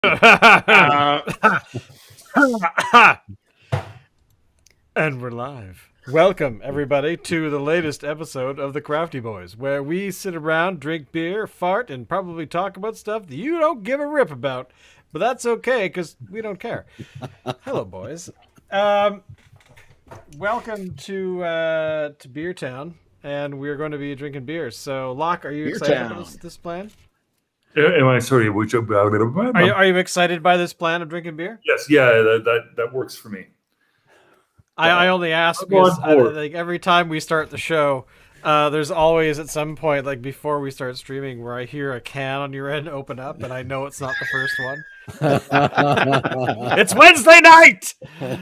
And we're live. Welcome, everybody, to the latest episode of the Crafty Boys, where we sit around, drink beer, fart, and probably talk about stuff that you don't give a rip about. But that's okay, because we don't care. Hello, boys. Welcome to Beer Town, and we're going to be drinking beers. So, Locke, are you Beer excited Town. about this plan? Am I sorry? Which Are you excited by this plan of drinking beer? Yes, yeah, that works for me. I only ask because like every time we start the show, there's always at some point, like before we start streaming, where I hear a can on your end open up, and I know it's not the first one. It's Wednesday night.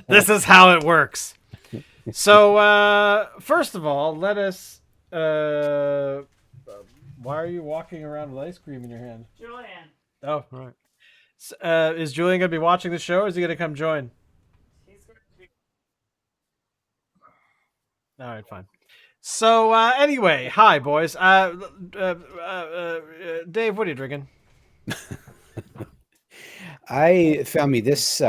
This is how it works. So first of all, let us. Why are you walking around with ice cream in your hand? Julian. Oh, right. Is Julian going to be watching the show, or is he going to come join? He's going to be... All right, fine. So anyway, hi boys. Dave, what are you drinking? I found me this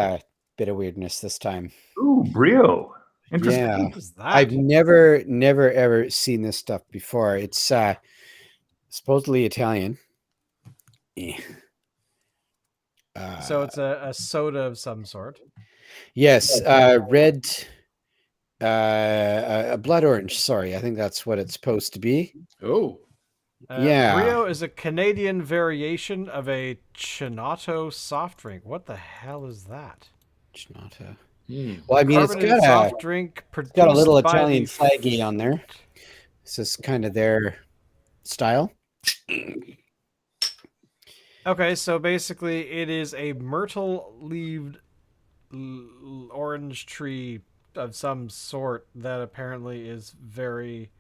bit of weirdness this time. Ooh, Brio. Interesting. Yeah, What is that? I've never ever seen this stuff before. It's supposedly Italian. So it's a soda of some sort. Yes, red, a blood orange. Sorry, I think that's what it's supposed to be. Oh, Yeah. Brio is a Canadian variation of a Chinato soft drink. What the hell is that? Chinata. Well, I mean, it's Carbonated got soft drink produced a little by Italian the- flaggy on there. This is kind of their style. Okay, so basically it is a myrtle-leaved orange tree of some sort that apparently is very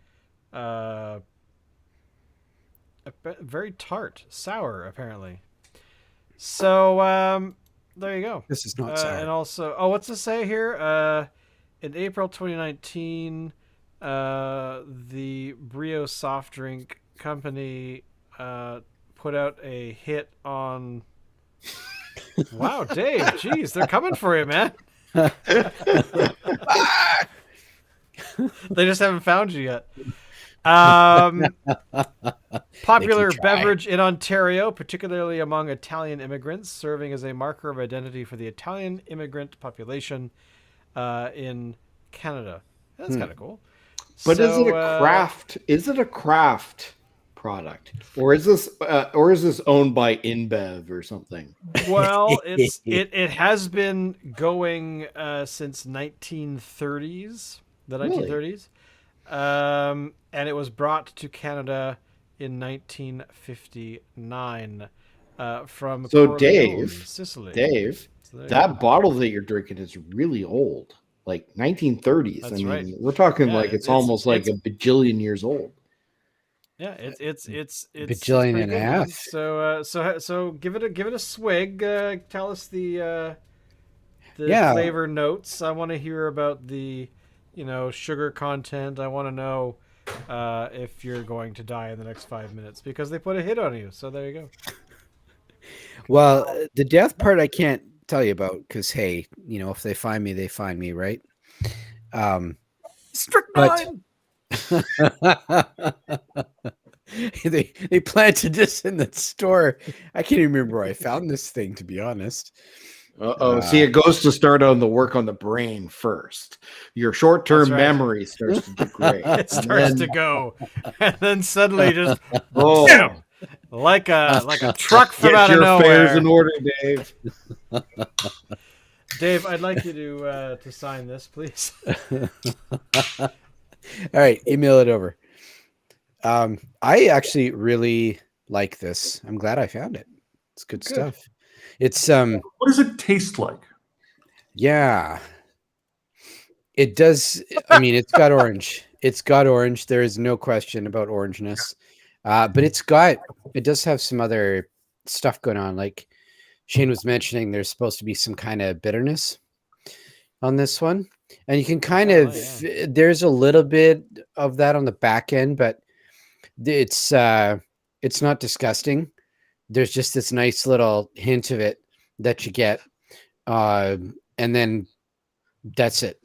very tart, sour apparently. So there you go. This is not sour. And also, oh, what's this say here? In April 2019, the Brio soft drink company put out a hit on. Wow, Dave, jeez, they're coming for you, man. They just haven't found you yet. Popular beverage in Ontario, particularly among Italian immigrants, serving as a marker of identity for the Italian immigrant population in Canada. That's kind of cool. but So, is it a craft? Is it a craft product, or is this owned by InBev or something? Well, it has been going since 1930s, the 1930s, and it was brought to Canada in 1959 from So, Corleone, Dave, Sicily. Dave, So there you that go. bottle that you're drinking is really old, like 1930s. That's I mean, right. we're talking Yeah, like it's it's- almost like it's- a bajillion years old. Yeah, it's Bajillion pretty and a good, man. half. So give it a swig. Tell us the Yeah. flavor notes. I want to hear about the sugar content. I want to know if you're going to die in the next 5 minutes because they put a hit on you. So there you go. Well, the death part I can't tell you about because, hey, if they find me, they find me, right? Strychnine. They planted this in the store. I can't even remember where I found this thing, to be honest. See, it goes to start on the work on the brain first. Your short-term That's right. memory starts to degrade. It starts to go, and then suddenly just Oh, bam, like a truck from get out of your affairs nowhere. in order, Dave. Dave, I'd like you to sign this, please. All right, email it over. I actually really like this. I'm glad I found it. It's good stuff. It's What does it taste like? yeah. It does. I mean, it's got orange. It's got orange. There is no question about orangeness. But it does have some other stuff going on. Like Shane was mentioning, there's supposed to be some kind of bitterness on this one. And you can kind of, there's a little bit of that on the back end, but it's not disgusting. There's just this nice little hint of it that you get, and then that's it.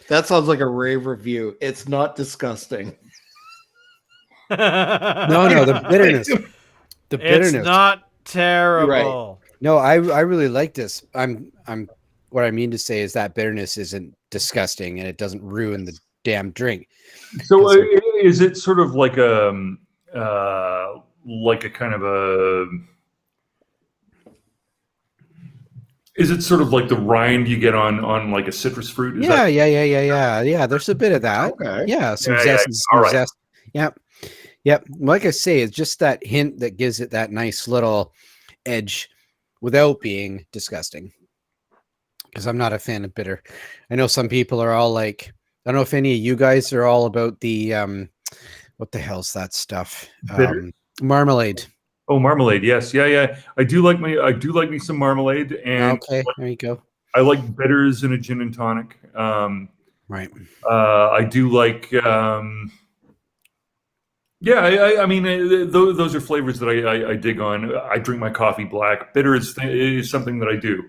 That sounds like a rave review. It's not disgusting. No, the bitterness, the bitterness. It's not terrible. No, I really like this. I'm what I mean to say is that bitterness isn't disgusting and it doesn't ruin the damn drink. So is it sort of like a kind of a? Is it sort of like the rind you get on like a citrus fruit? Is that- Yeah. There's a bit of that. Okay. Yeah, some Yeah, zest. yeah. Some All right. zest. Yep. Like I say, it's just that hint that gives it that nice little edge without being disgusting. Because I'm not a fan of bitter. I know some people are all like, I don't know if any of you guys are all about the what the hell's that stuff? Bitter? Marmalade. Oh, marmalade. Yes. Yeah. I do like me some marmalade, and Okay, there you go. I like bitters in a gin and tonic. Right. I do like. I mean, those are flavors that I dig on. I drink my coffee black. Bitter is something that I do.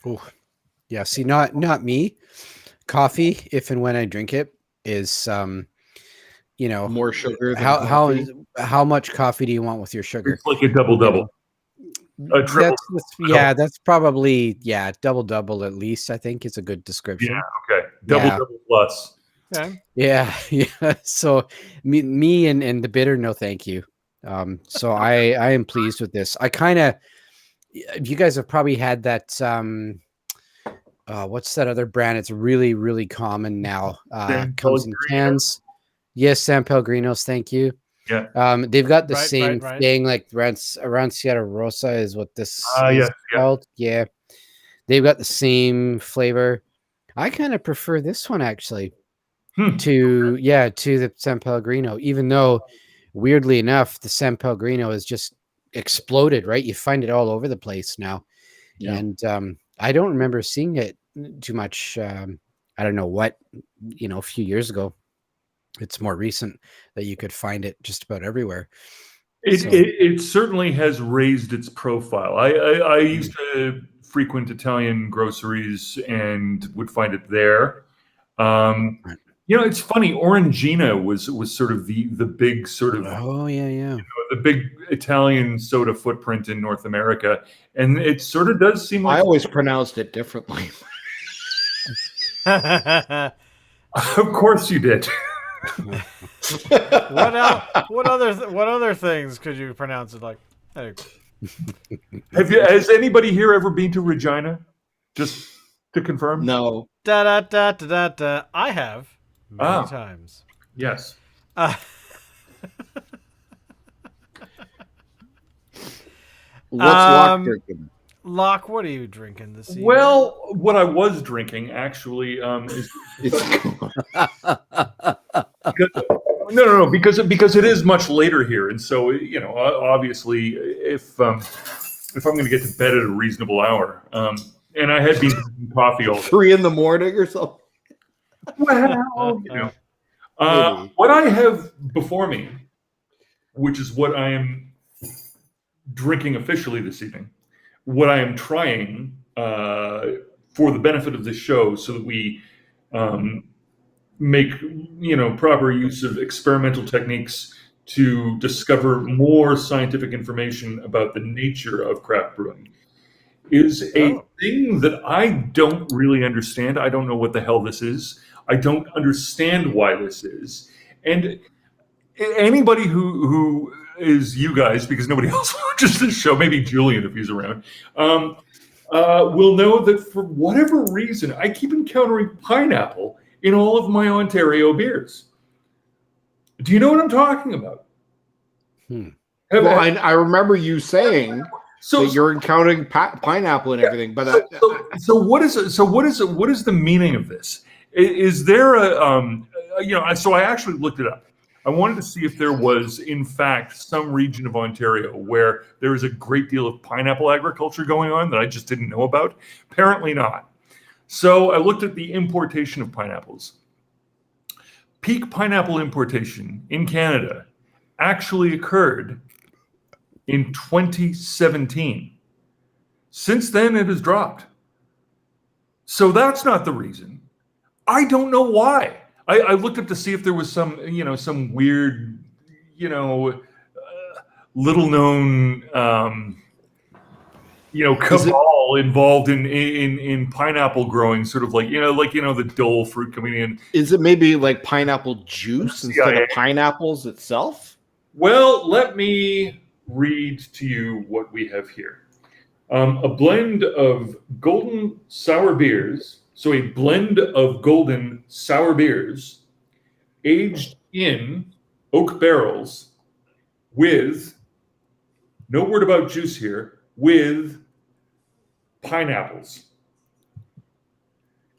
Oh, yeah. See, not me. Coffee, if and when I drink it, is More sugar than how coffee. how much coffee do you want with your sugar? It's like a double. A triple. That's probably double at least. I think is a good description. Yeah. Okay. Double plus. Okay. Yeah. So me and the bitter, no, thank you. So I am pleased with this. I kind of, you guys have probably had that. What's that other brand? It's really, really common now. Comes in cans. Yes, San Pellegrinos. Thank you. Yeah. They've got the Right, same right. thing, like Rancida Rosa is what this Yes, is called. Yeah. They've got the same flavor. I kind of prefer this one actually to the San Pellegrino, even though weirdly enough, the San Pellegrino has just exploded, right? You find it all over the place now. Yeah. And I don't remember seeing it too much. I don't know what, a few years ago. It's more recent that you could find it just about everywhere. It certainly has raised its profile. I used to frequent Italian groceries and would find it there. It's funny. Orangina was sort of the big sort of the big Italian soda footprint in North America, and it sort of does seem like I always pronounced it differently. Of course you did. What else? What other things could you pronounce it like? Has anybody here ever been to Regina? Just to confirm. No. Da da da da da da. I have many times. Yes. What's Locke drinking? Locke, what are you drinking this evening? Well, what I was drinking actually is because it is much later here, and so obviously if I'm going to get to bed at a reasonable hour, and I had been drinking coffee all day. 3 a.m. or something. Well, what I have before me, which is what I am drinking officially this evening, what I am trying for the benefit of this show, so that we make proper use of experimental techniques to discover more scientific information about the nature of craft brewing, is a thing that I don't really understand. I don't know what the hell this is. I don't understand why this is. And anybody who is you guys, because nobody else watches this show, maybe Julian if he's around, will know that for whatever reason, I keep encountering pineapple in all of my Ontario beers. Do you know what I'm talking about? I remember you saying that you're encountering pineapple and everything, but so what is the meaning of this? Is there so I actually looked it up. I wanted to see if there was, in fact, some region of Ontario where there is a great deal of pineapple agriculture going on that I just didn't know about. Apparently not. So I looked at the importation of pineapples. Peak pineapple importation in Canada actually occurred in 2017. Since then, it has dropped. So that's not the reason. I don't know why. I looked up to see if there was some weird, little known, cabal involved in pineapple growing, sort of like the Dole fruit coming in. Is it maybe like pineapple juice instead of pineapples itself? Well, let me read to you what we have here. A blend of golden sour beers. So a blend of golden sour beers aged in oak barrels with, no word about juice here, with pineapples.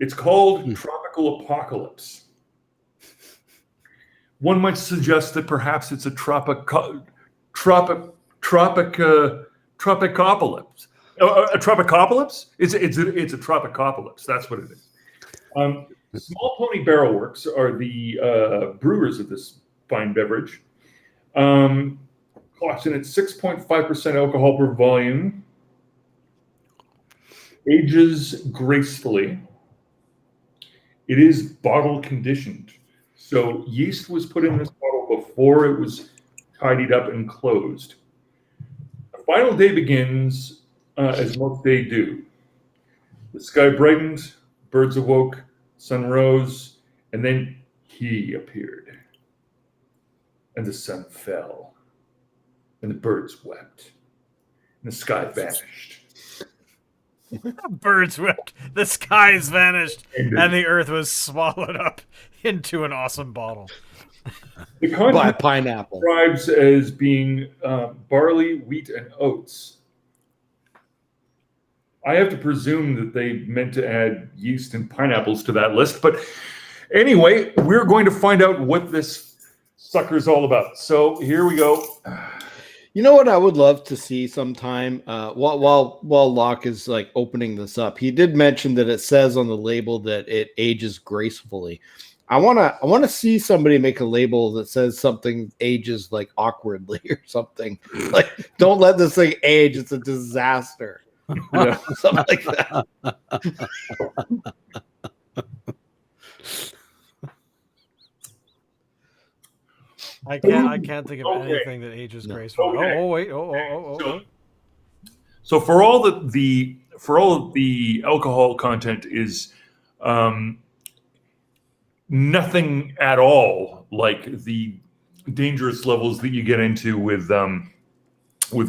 It's called Tropical Apocalypse. One might suggest that perhaps it's a tropicopolis. A tropicopolis? It's a tropicopolis. That's what it is. Small Pony Barrel Works are the brewers of this fine beverage. Clocks in at 6.5% alcohol per volume. Ages gracefully. It is bottle conditioned. So yeast was put in this bottle before it was tidied up and closed. The final day begins as most days do. The sky brightened, birds awoke, sun rose, and then he appeared. And the sun fell, and the birds wept, and the sky vanished. Birds wept, the skies vanished, and the earth was swallowed up into an awesome bottle. The By content pineapple. describes as being barley, wheat, and oats. I have to presume that they meant to add yeast and pineapples to that list. But anyway, we're going to find out what this sucker's all about. So here we go. You know what I would love to see sometime while Locke is like opening this up. He did mention that it says on the label that it ages gracefully. I want to see somebody make a label that says something ages like awkwardly or something. Like, don't let this thing age. It's a disaster. Something like that. I can't think of anything that ages gracefully. Okay. Oh wait. Oh. So for all the alcohol content is nothing at all like the dangerous levels that you get into with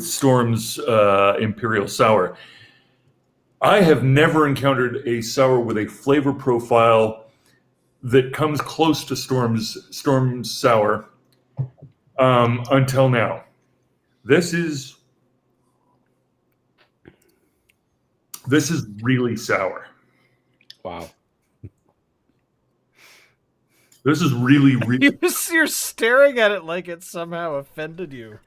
Storm's Imperial Sour. I have never encountered a sour with a flavor profile that comes close to Storm's Sour until now. This is really sour. Wow. This is really. You're staring at it like it somehow offended you.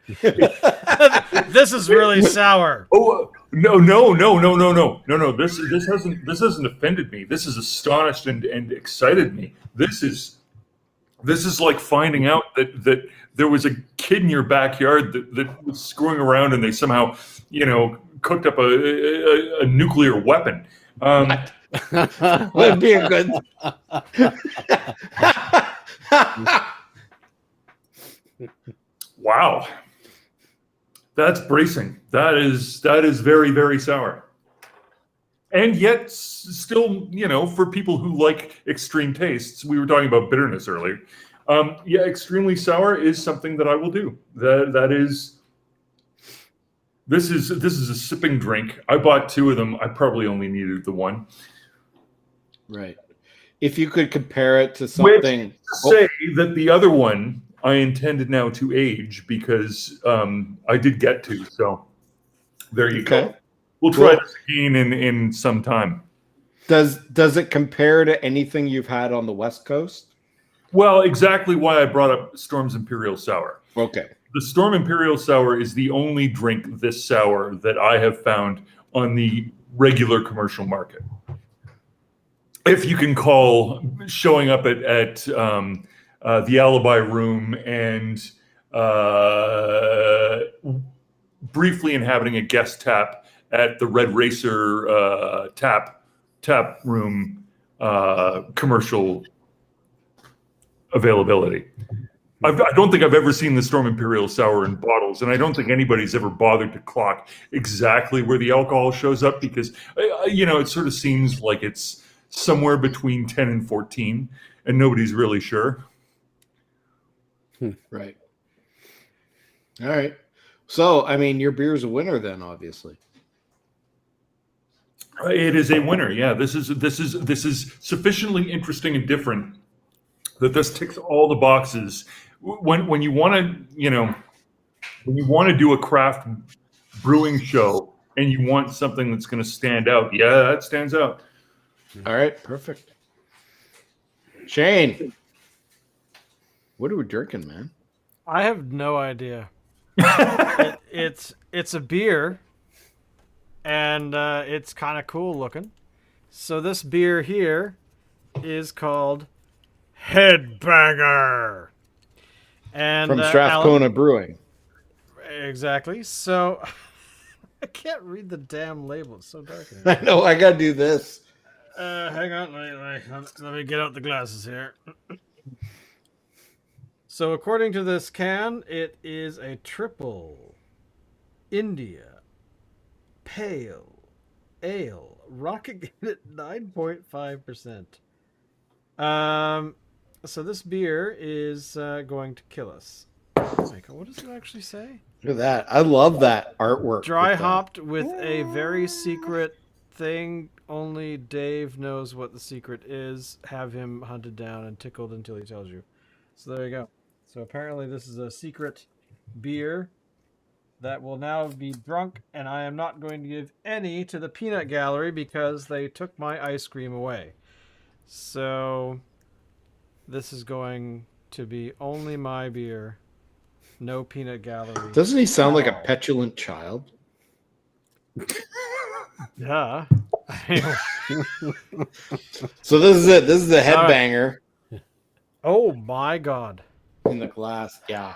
This is really sour. Oh no! This hasn't offended me. This has astonished and excited me. This is like finding out that there was a kid in your backyard that was screwing around and they somehow cooked up a nuclear weapon. Would be a good. Wow, that's bracing. That is very, very sour, and yet still, for people who like extreme tastes. We were talking about bitterness earlier. Yeah, extremely sour is something that I will do. That is. This is a sipping drink. I bought 2 of them. I probably only needed the one. Right. If you could compare it to something. Which say that the other one I intended now to age because I did get to. So there you go. We'll try this again in some time. Does it compare to anything you've had on the West Coast? Well, exactly why I brought up Storm's Imperial Sour. Okay. The Storm Imperial Sour is the only drink this sour that I have found on the regular commercial market. If you can call showing up at the Alibi Room and briefly inhabiting a guest tap at the Red Racer tap room commercial availability. I don't think I've ever seen the Storm Imperial Sour in bottles, and I don't think anybody's ever bothered to clock exactly where the alcohol shows up because, it sort of seems like it's somewhere between 10 and 14, and nobody's really sure. Right. All right. So, I mean, your beer's a winner then, obviously. It is a winner. Yeah, this is sufficiently interesting and different that this ticks all the boxes. When you want to do a craft brewing show and you want something that's going to stand out, yeah, that stands out. All right, perfect. Shane, what are we drinking, man? I have no idea. It's a beer, and it's kind of cool looking. So this beer here is called Headbanger. And From Strathcona Alan, Brewing. exactly. So I can't read the damn label. It's so dark in here. I know, I got to do this. Hang on. Let me get out the glasses here. So according to this can, it is a triple India Pale Ale, rocking at 9.5%. So this beer is going to kill us. Oh my God, what does it actually say? Look at that. I love that artwork. Dry hopped with a very secret thing. Only Dave knows what the secret is. Have him hunted down and tickled until he tells you. So there you go. So apparently this is a secret beer that will now be drunk, and I am not going to give any to the peanut gallery because they took my ice cream away. So this is going to be only my beer. No peanut gallery. Doesn't he sound like a petulant child? Yeah. So this is it. This is the Headbanger Oh my God. in the glass. Yeah.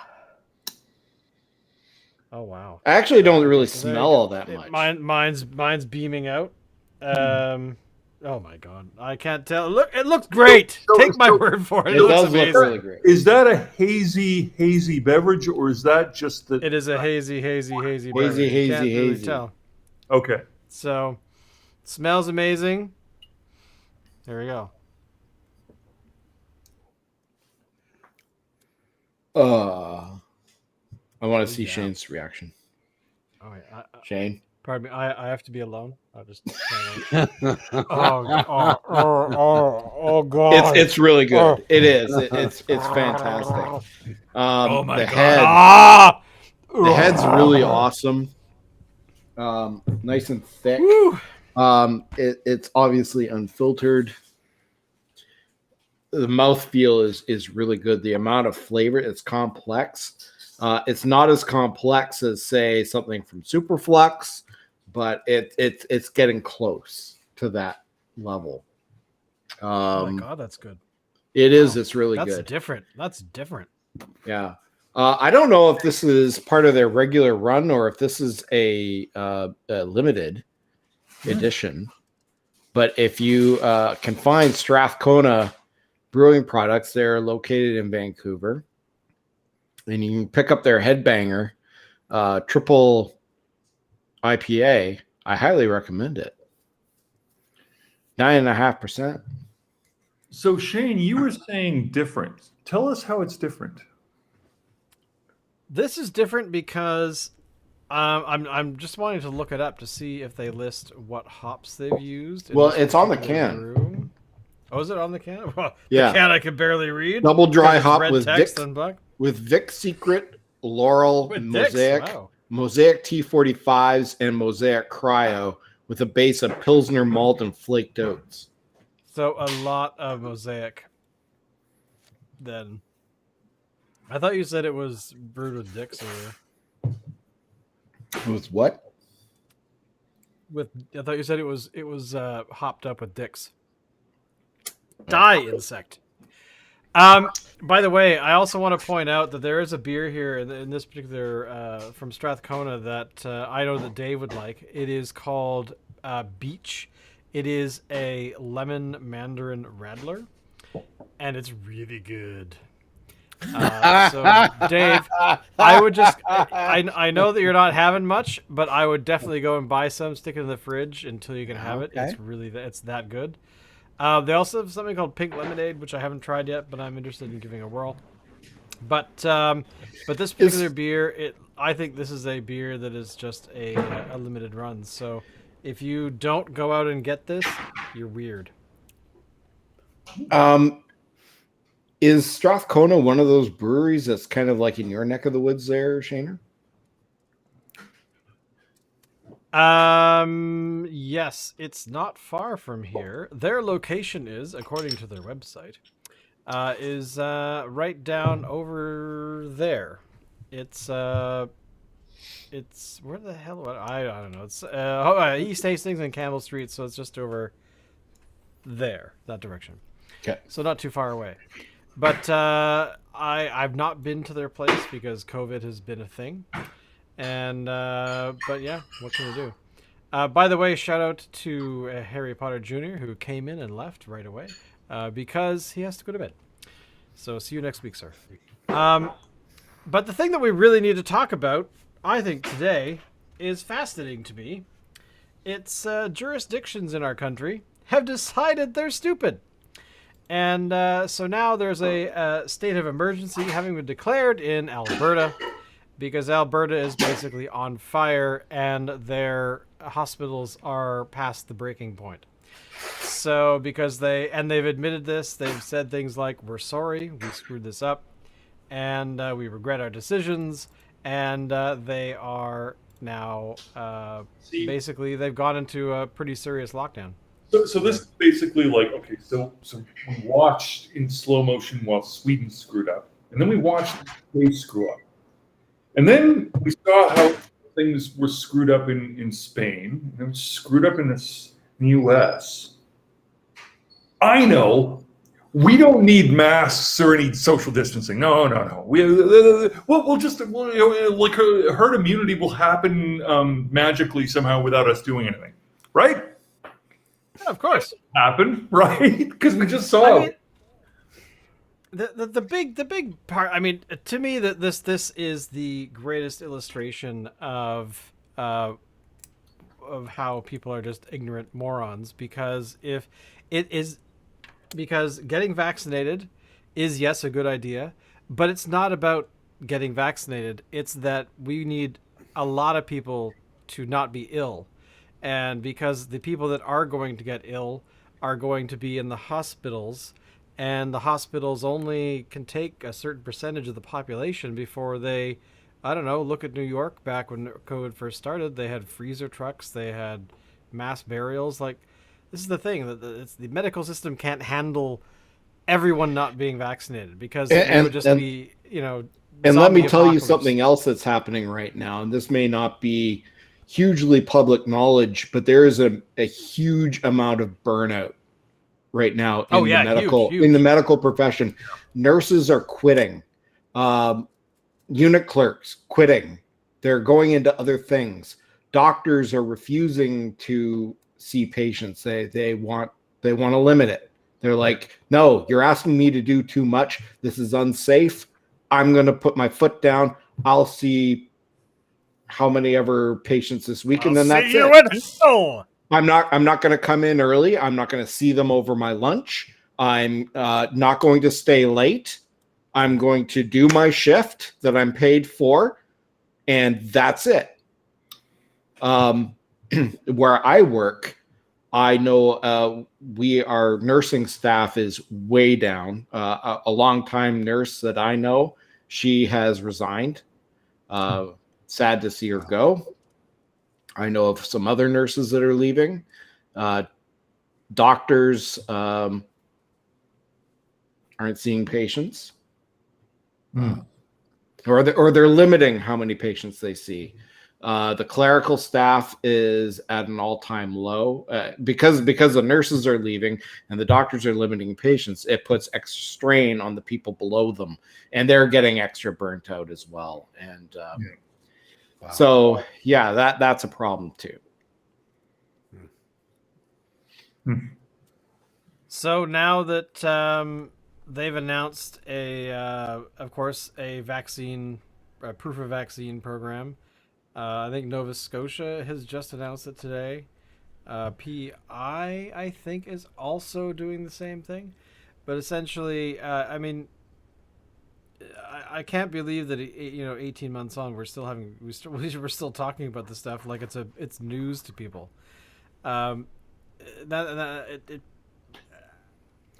Oh wow. I actually don't really smell all that much. Mine's beaming out. Oh my God. I can't tell. Look, it looks great. Take my word for it. It It looks does look amazing. really great. Is that a hazy beverage, or is that just the? It is a hazy beverage. Hazy, You can't really hazy. tell. Okay. So, smells amazing. There we go. I want to see Yeah. Shane's reaction. Oh, wait, Shane. pardon me. I have to be alone. I'll just. Oh God. It's really good. It is. It's fantastic. Oh my the God. head. Ah! The head's really awesome. Nice and thick. Woo! It's obviously unfiltered. The mouthfeel is really good. The amount of flavor, it's complex. It's not as complex as, say, something from Superflux, but it's getting close to that level. Oh my God, that's good. It is. Wow. It's really That's good. different. That's different. Yeah. I don't know if this is part of their regular run or if this is a limited edition. But if you can find Strathcona Brewing Products, they're located in Vancouver. And you can pick up their Headbanger triple IPA. I highly recommend it. 9.5%. So Shane, you were saying different. Tell us how it's different. This is different because I'm just wanting to look it up to see if they list what hops they've used. in Well, this it's on the particular can. brew. Oh, is it on the can? Well, Yeah. The can I can barely read. Double dry Because it's hop red with text Vic, and black. with Vic Secret, Laurel, With Dix, Mosaic, wow. Mosaic T45s, and Mosaic Cryo with a base of Pilsner malt and flaked oats. So a lot of Mosaic. Then I thought you said it was brewed with Dix or With what? with. I thought you said it was hopped up with Dix. Die insect. By the way, I also want to point out that there is a beer here in this particular from Strathcona that I know that Dave would like. It is called Beach. It is a lemon Mandarin Rattler, and it's really good. So, Dave, I would just I know that you're not having much, but I would definitely go and buy some, stick it in the fridge until you can have it. Okay. It's that good. They also have something called pink lemonade, which I haven't tried yet, but I'm interested in giving a whirl. But this particular beer, I think this is a beer that is just a limited run. So if you don't go out and get this, you're weird. Is Strathcona one of those breweries that's kind of like in your neck of the woods there, Shaner? Yes, it's not far from here. Their location is, according to their website, is right down over there. It's where the hell? What I don't know. It's East Hastings and Campbell Street, so it's just over there, that direction. Okay. So not too far away. But I've not been to their place because COVID has been a thing. And but yeah, what can you do? By the way, shout out to Harry Potter Jr. who came in and left right away because he has to go to bed. So see you next week, sir. But the thing that we really need to talk about, I think today, is fascinating to me. It's jurisdictions in our country have decided they're stupid. And so now there's a state of emergency having been declared in Alberta because Alberta is basically on fire and their hospitals are past the breaking point. So because they've admitted this, they've said things like, we're sorry, we screwed this up, and we regret our decisions, and they are now basically they've gone into a pretty serious lockdown. So this is basically like, okay, so we watched in slow motion while Sweden screwed up, and then we watched they screw up. And then we saw how things were screwed up in Spain, and it was screwed up in the U.S. I know we don't need masks or any social distancing. No. We'll just like herd immunity will happen magically somehow without us doing anything, right? Yeah, of course. Happen, right? Because we just saw. I mean, the big part. I mean, to me, that this is the greatest illustration of how people are just ignorant morons. Because because getting vaccinated is, yes, a good idea, but it's not about getting vaccinated. It's that we need a lot of people to not be ill. And because the people that are going to get ill are going to be in the hospitals, and the hospitals only can take a certain percentage of the population before they, I don't know, look at New York back when COVID first started. They had freezer trucks, they had mass burials. Like, this is the thing, that the medical system can't handle everyone not being vaccinated because it would just be, And let me tell you apocalypse. something else that's happening right now, and this may not be hugely public knowledge, but there is a huge amount of burnout right now in huge. in the medical profession. Nurses are quitting. Unit clerks quitting. They're going into other things. Doctors are refusing to see patients. They want to limit it. They're like, no, you're asking me to do too much. This is unsafe. I'm going to put my foot down. I'll see how many ever patients this week, and then that's it. I'm not going to come in early. I'm not going to see them over my lunch. I'm not going to stay late. I'm going to do my shift that I'm paid for, and that's it. Where I work, I know our nursing staff is way down. A longtime nurse that I know, she has resigned. Sad to see her go. I know of some other nurses that are leaving. Doctors aren't seeing patients, or they're limiting how many patients they see. The clerical staff is at an all-time low because the nurses are leaving and the doctors are limiting patients. It puts extra strain on the people below them, and they're getting extra burnt out as well. And Wow. so, yeah, that's a problem too. So now that they've announced of course, a vaccine, proof of vaccine program. I think Nova Scotia has just announced it today. PI, I think, is also doing the same thing. But essentially, I mean, I can't believe that 18 months on we're still talking about this stuff like it's news to people. I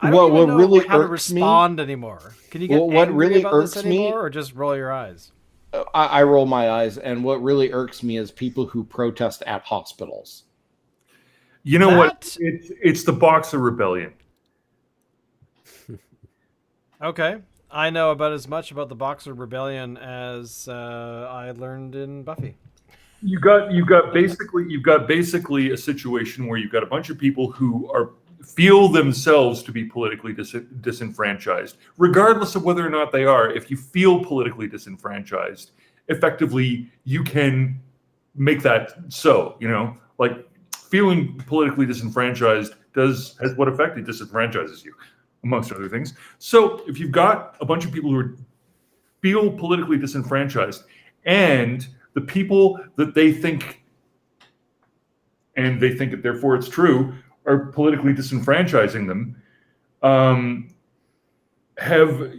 don't even know really how to irks me- respond anymore. Can you get What angry really about this irks me- anymore, or just roll your eyes? I roll my eyes, and what really irks me is people who protest at hospitals. You know what? That- It's the Boxer Rebellion. Okay, I know about as much about the Boxer Rebellion as I learned in Buffy. You've got basically a situation where you've got a bunch of people who feel themselves to be politically disenfranchised, regardless of whether or not they are. If you feel politically disenfranchised, effectively you can make that so. Like feeling politically disenfranchised has what effect? It disenfranchises you, amongst other things. So if you've got a bunch of people who feel politically disenfranchised, and the people that they think it, therefore it's true, are politically disenfranchising them, have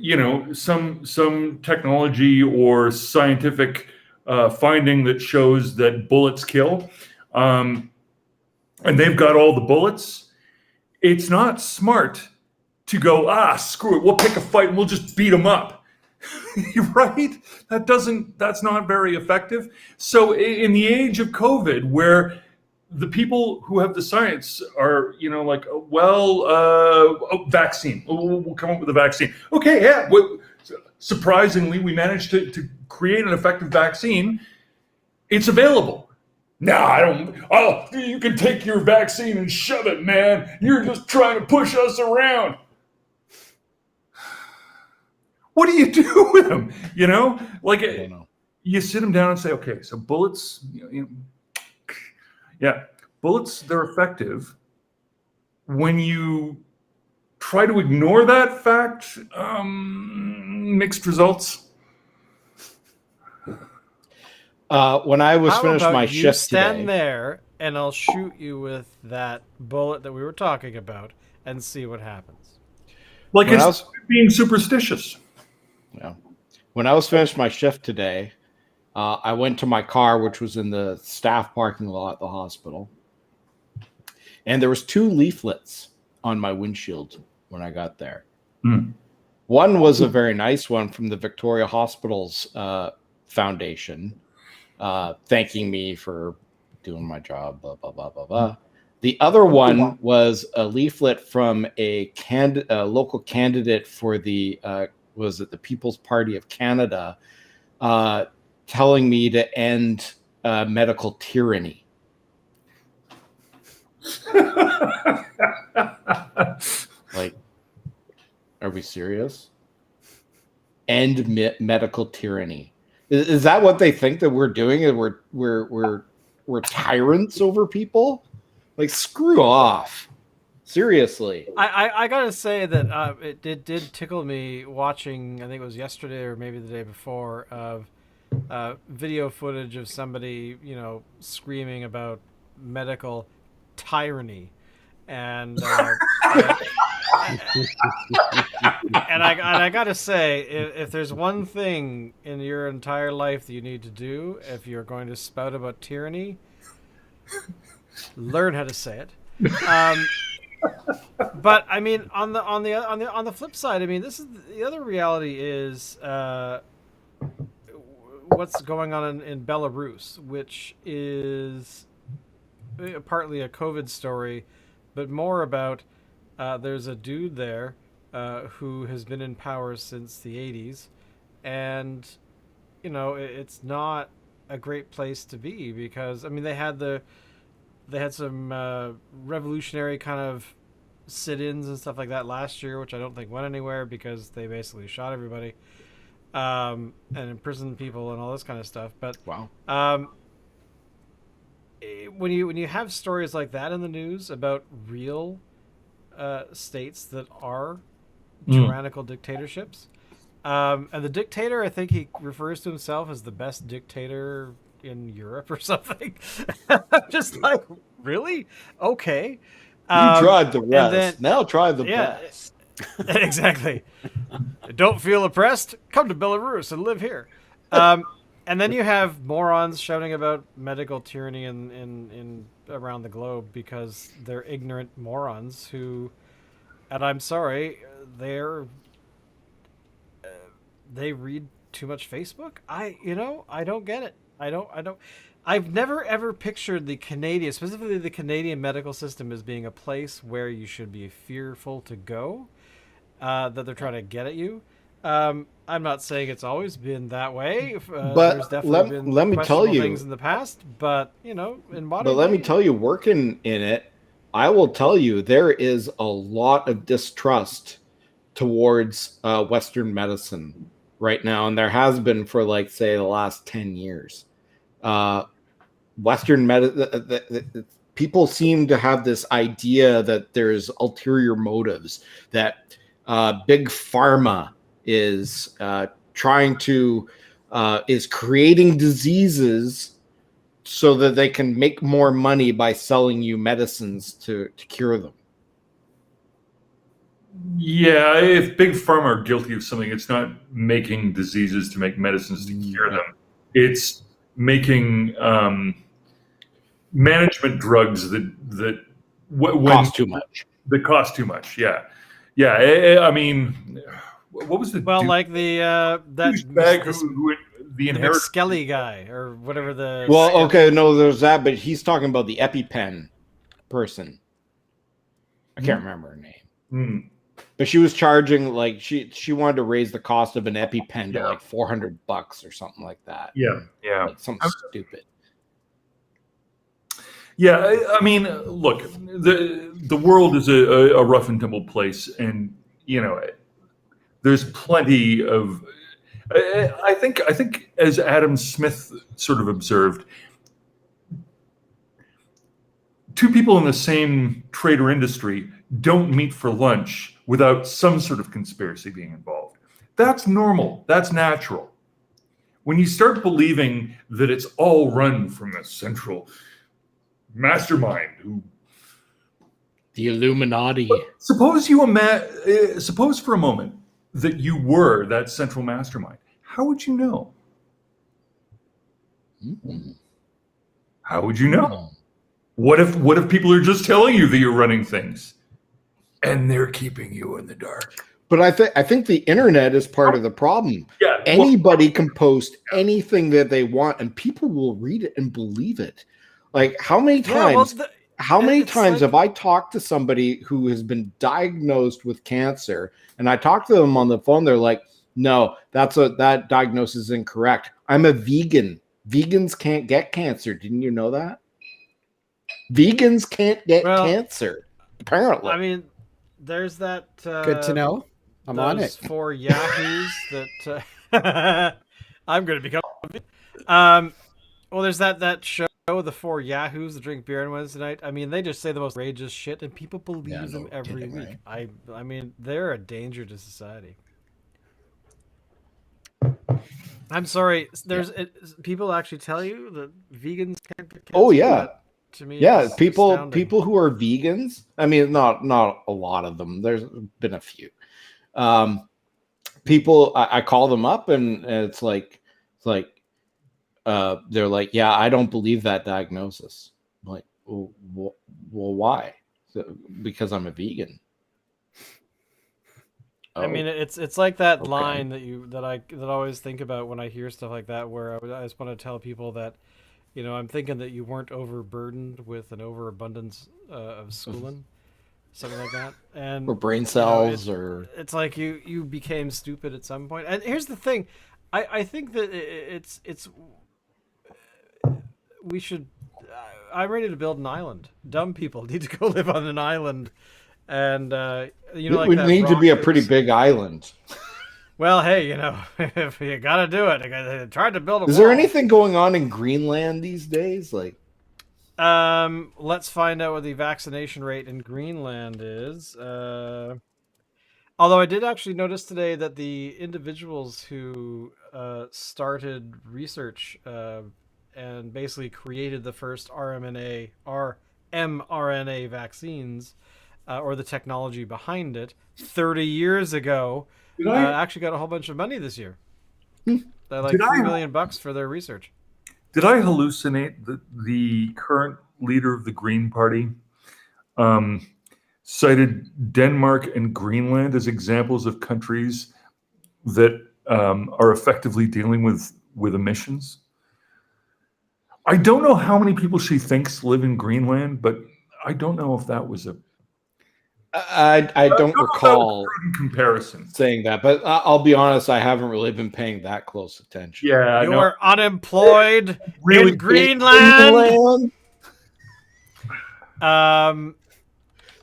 some technology or scientific finding that shows that bullets kill, and they've got all the bullets. It's not smart to go, screw it, we'll pick a fight and we'll just beat them up. Right? That's not very effective. So in the age of COVID, where the people who have the science are, vaccine. We'll come up with a vaccine. Okay, yeah. Surprisingly, we managed to create an effective vaccine. It's available. No, I don't. Oh, you can take your vaccine and shove it, man. You're just trying to push us around. What do you do with them? Like I don't know. You sit them down and say, okay, so bullets, bullets, they're effective. When you try to ignore that fact, mixed results. When I was How finished about my you shift stand today, there and I'll shoot you with that bullet that we were talking about and see what happens. Like When I it's being superstitious. when I was finished my shift today, I went to my car, which was in the staff parking lot at the hospital, and there was 2 leaflets on my windshield when I got there. One was a very nice one from the Victoria Hospitals Foundation, thanking me for doing my job, blah, blah, blah, blah, blah. The other one was a leaflet from a local candidate for the the People's Party of Canada, telling me to end medical tyranny. Like, are we serious? End medical tyranny. Is that what they think that we're doing? And we're tyrants over people? Like, screw off. Seriously. I gotta say that it did tickle me watching, I think it was yesterday or maybe the day before, of video footage of somebody, screaming about medical tyranny. And and I gotta say, if there's one thing in your entire life that you need to do if you're going to spout about tyranny, learn how to say it. But I mean, on the flip side, I mean, this is the other reality is what's going on in Belarus, which is partly a COVID story, but more about there's a dude there who has been in power since the 80s, and it's not a great place to be, because I mean they had some revolutionary kind of sit-ins and stuff like that last year, which I don't think went anywhere because they basically shot everybody and imprisoned people and all this kind of stuff. But Wow. when you have stories like that in the news about real states that are tyrannical dictatorships, and the dictator, I think he refers to himself as the best dictator in Europe or something. I'm just like, really? Okay. You tried the and rest. then- Now try the Yeah. best. Exactly. Don't feel oppressed? Come to Belarus and live here. And then you have morons shouting about medical tyranny in around the globe because they're ignorant morons who, and I'm sorry, they read too much Facebook. I don't get it. I don't. I've never ever pictured the Canadian, specifically the Canadian medical system, as being a place where you should be fearful to go. That they're trying to get at you. I'm not saying it's always been that way. But There's definitely been let me tell questionable you- things in the past. But in modern. But let me day- tell you, working in it, I will tell you there is a lot of distrust towards Western medicine right now, and there has been for like say the last 10 years. Western medicine, people seem to have this idea that there's ulterior motives, that big pharma is trying to is creating diseases so that they can make more money by selling you medicines to cure them. Yeah, if big pharma are guilty of something, it's not making diseases to make medicines to cure them. It's making management drugs that when Cost too much. that cost too much. Yeah. I mean, what was the like the that douchebag this, who the the inheritor? Skelly guy or whatever the. Well, Skelly- okay, no, there's that, but he's talking about the EpiPen person. I can't remember her name. Hmm. But she was charging like she wanted to raise the cost of an EpiPen to Yeah. like $400 or something like that. Yeah. Like something stupid. Yeah, I mean, look, the world is a rough and tumble place, and there's plenty of. I think as Adam Smith sort of observed, two people in the same trade or industry don't meet for lunch without some sort of conspiracy being involved. That's normal. That's natural. When you start believing that it's all run from a central mastermind who The Illuminati. suppose for a moment that you were that central mastermind, how would you know? How would you know? What if people are just telling you that you're running things and they're keeping you in the dark? But I think the internet is part of the problem. Yeah, Anybody can post anything that they want, and people will read it and believe it. Like how many times? How many it's times like- have I talked to somebody who has been diagnosed with cancer, and I talk to them on the phone? They're like, "No, that diagnosis is incorrect. I'm a vegan. Vegans can't get cancer. Didn't you know that? Vegans can't get cancer. Apparently, I mean, there's that. Good to know. I'm on those it. 4 yahoos that I'm going to become. Well, there's that show, the 4 yahoos that drink beer on Wednesday night. I mean, they just say the most outrageous shit, and people believe them every kidding, week. right? I mean, they're a danger to society. I'm sorry. People actually tell you that vegans can't get cancer. Oh, yeah. That, to me, yeah, is people astounding. who are vegans. I mean, not a lot of them. There's been a few. People, I call them up, and it's like they're like, yeah, I don't believe that diagnosis. I'm like, well, why? Because I'm a vegan. I Oh, mean, it's like that okay. line that I always think about when I hear stuff like that, where I just want to tell people that, I'm thinking that you weren't overburdened with an overabundance of schooling, something like that, and or brain cells, or it's like you became stupid at some point. And here's the thing, I think that it's we should. I'm ready to build an island. Dumb people need to go live on an island, and you know, It like would that need to rock be a that pretty was- big island. Well, hey, you know, if you gotta do it, I tried to build a. Is there wall. anything going on in Greenland these days? Like, Let's find out what the vaccination rate in Greenland is. Although I did actually notice today that the individuals who started research and basically created the first mRNA vaccines, or the technology behind it, 30 years ago, Did I actually got a whole bunch of money this year. Hmm. They're like Did I- $3 million for their research. hallucinate that the current leader of the Green Party cited Denmark and Greenland as examples of countries that are effectively dealing with emissions? I don't know how many people she thinks live in Greenland, but I don't know if that was a I don't recall prudent comparison. saying that, but I'll be honest, I haven't really been paying that close attention. Yeah, You no, are unemployed really in Greenland.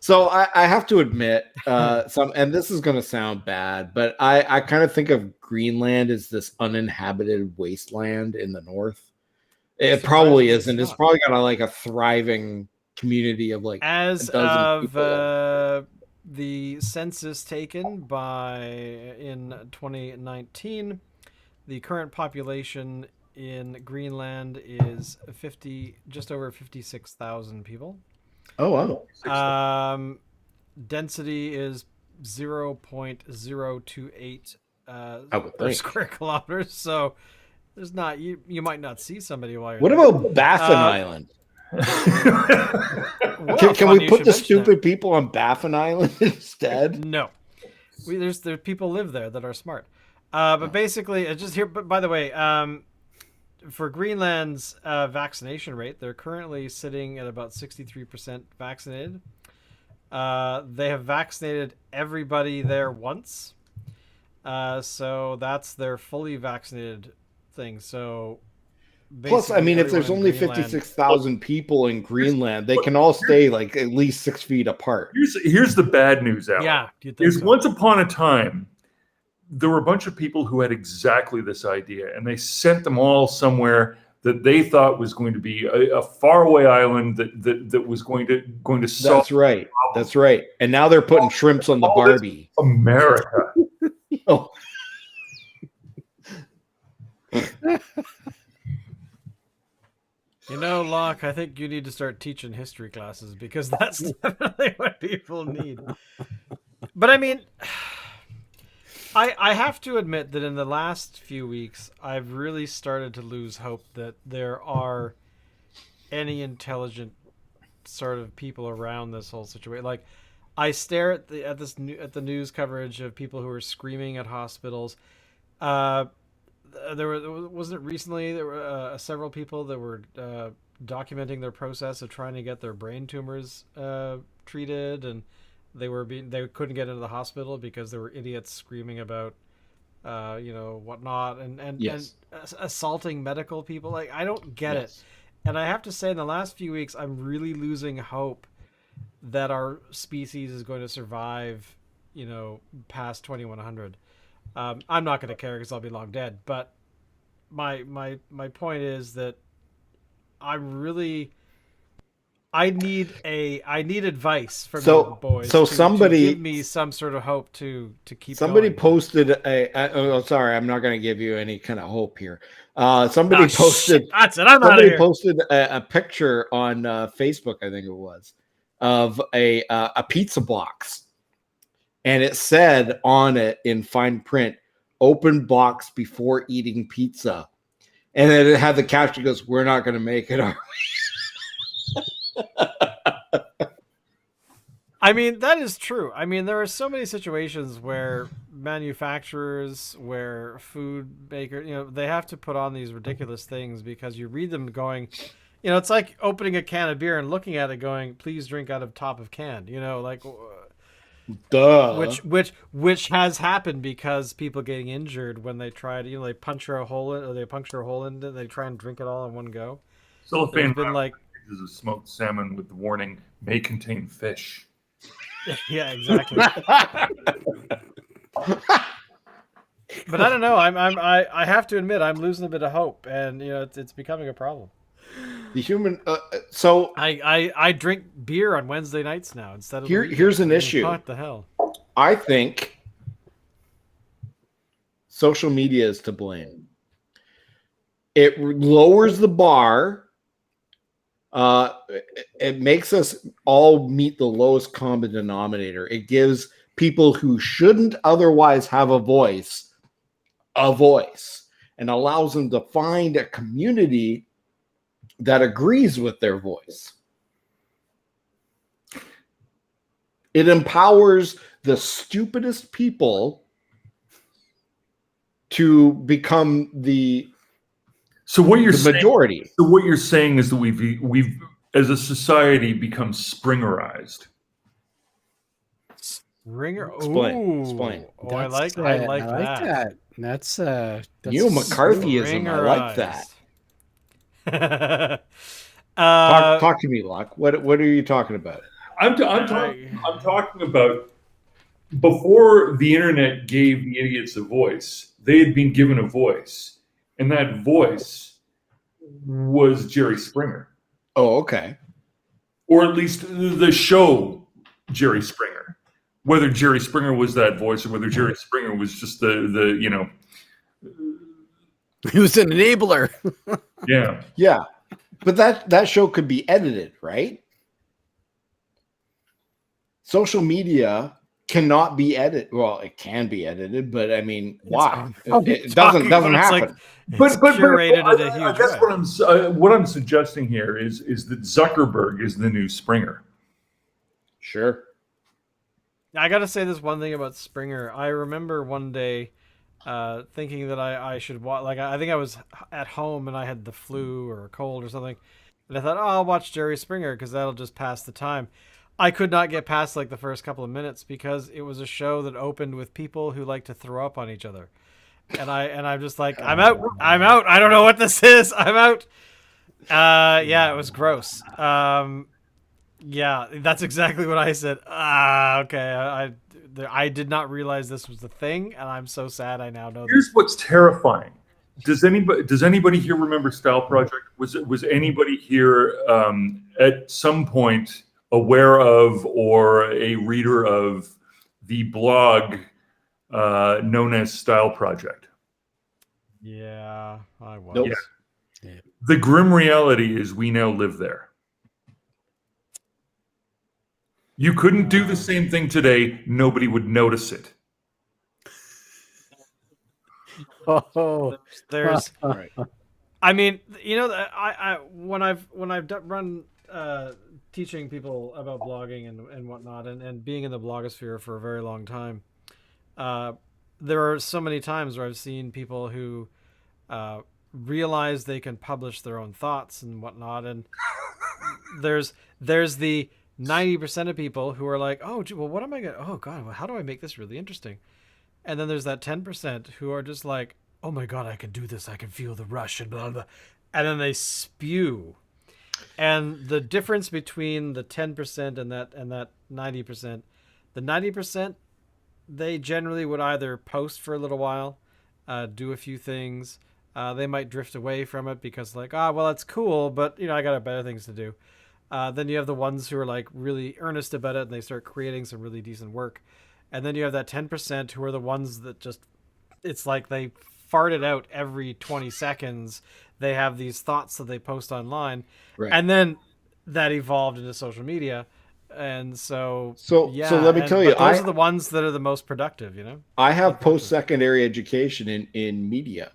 So I have to admit, and this is going to sound bad, but I kind of think of Greenland as this uninhabited wasteland in the north. It probably Surprising it's isn't. It's not. probably got a thriving community of like As a dozen of people. the census taken in 2019, the current population in Greenland is just over 56,000 people. Oh wow! Density is 0.028 I would per think. square kilometer. So there's not you might not see somebody while you're What there. about Baffin Island? Well, Can funny we you put should the mention stupid people on Baffin Island that. instead? No, there's people live there that are smart. But basically, just here. But by the way, for Greenland's vaccination rate, they're currently sitting at about 63% vaccinated. They have vaccinated everybody there once, so that's their fully vaccinated thing. So. Plus, I mean, if there's basically only everyone in 56,000 people in Greenland, they can all stay like at least 6 feet apart. here's the bad news, Alan. Yeah, you think Is so? once upon a time, there were a bunch of people who had exactly this idea, and they sent them all somewhere that they thought was going to be a faraway island that was going to solve That's right. That's right. And now they're putting shrimps on the all this- Barbie. America. Oh, You know, Locke, I think you need to start teaching history classes because that's definitely what people need. But I mean, I have to admit that in the last few weeks, I've really started to lose hope that there are any intelligent sort of people around this whole situation. Like, I stare at the news coverage of people who are screaming at hospitals. Wasn't it recently there were several people that were documenting their process of trying to get their brain tumors treated, and they couldn't get into the hospital because there were idiots screaming about whatnot and Yes. assaulting medical people. Like, I don't get it. And I have to say, in the last few weeks, I'm really losing hope that our species is going to survive, past 2100. I'm not going to care because I'll be long dead. But my point is that I need advice from you boys. So to somebody- give me some sort of hope to keep. somebody going. posted sorry, I'm not going to give you any kind of hope here. Somebody posted. Shit, that's it. I'm out of Somebody here. posted a picture on Facebook, I think it was, of a pizza box, and it said on it in fine print, "Open box before eating pizza," and then it had the caption goes, "We're not going to make it, are I mean, that is true. I mean, there are so many situations where manufacturers, where food makers, they have to put on these ridiculous things because you read them going, it's like opening a can of beer and looking at it going, please drink out of top of can, like, duh." which has happened because people getting injured when they try to, they puncture a hole in it, they try and drink it all in one go. Cellophane been like, packages of smoked salmon with the warning may contain fish. yeah, exactly. But I don't know. I have to admit I'm losing a bit of hope, and it's becoming a problem. The human. So I drink beer on Wednesday nights now instead of the weekends. here's an I mean, issue. What the hell? I think social media is to blame. It lowers the bar. It makes us all meet the lowest common denominator. It gives people who shouldn't otherwise have a voice, and allows them to find a community that agrees with their voice. It empowers the stupidest people to become the majority. So what you're saying is that we've as a society become Springerized. Ringer. Explain. Oh, I like that. That's Neil McCarthyism. I like that. Talk to me, Locke. What are you talking about? I'm talking about before the internet gave the idiots a voice. They had been given a voice, and that voice was Jerry Springer. Oh, okay. Or at least the show Jerry Springer. Whether Jerry Springer was that voice or whether Jerry Springer was just the he was an enabler. Yeah. Yeah. But that show could be edited, right? Social media cannot be edited. Well, it can be edited, but I mean, why? It doesn't happen. But curated at a huge I guess what I'm suggesting here is that Zuckerberg is the new Springer. Sure. I got to say this one thing about Springer. I remember one day thinking that I should watch. Like, I think I was at home and I had the flu or a cold or something, and I thought, oh, I'll watch Jerry Springer because that'll just pass the time. I could not get past like the first couple of minutes because it was a show that opened with people who like to throw up on each other, and I'm just like, I'm out. I don't know what this is. I'm out. Yeah, it was gross. Yeah, that's exactly what I said. Okay. I did not realize this was the thing, and I'm so sad I now know. Here's what's terrifying. Does anybody here remember Style Project? Was anybody here at some point aware of or a reader of the blog known as Style Project? Yeah, I was. Nope. Yeah. The grim reality is we now live there. You couldn't do the same thing today. Nobody would notice it. Oh, There's. Right. I mean, I when I've run teaching people about blogging and whatnot, and being in the blogosphere for a very long time, there are so many times where I've seen people who realize they can publish their own thoughts and whatnot, and there's the 90% of people who are like, oh, well, what am I going to, oh God, well, how do I make this really interesting? And then there's that 10% who are just like, oh my God, I can do this. I can feel the rush and blah, blah. And then they spew. And the difference between the 10% and that 90%, the 90%, they generally would either post for a little while, do a few things. They might drift away from it because like, well, that's cool, but I got better things to do. Then you have the ones who are like really earnest about it and they start creating some really decent work. And then you have that 10% who are the ones that just, it's like they fart it out every 20 seconds. They have these thoughts that they post online. Right. And then that evolved into social media. And so let me tell you, those are the ones that are the most productive, I have post-secondary education in media.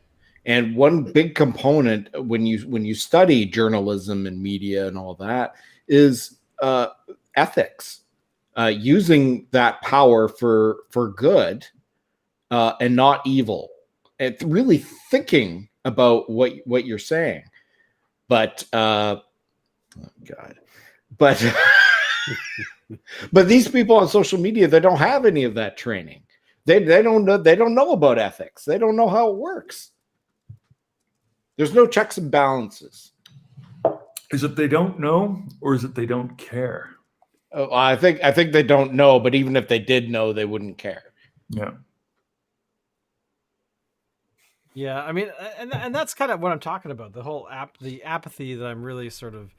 And one big component when you study journalism and media and all that is ethics, using that power for good and not evil, and really thinking about what you're saying. But oh God, but but these people on social media, they don't have any of that training. They don't know about ethics. They don't know how it works. There's no checks and balances. Is it they don't know, or is it they don't care? Oh, I think they don't know, but even if they did know, they wouldn't care. Yeah. Yeah, I mean, and that's kind of what I'm talking about. The apathy that I'm really sort of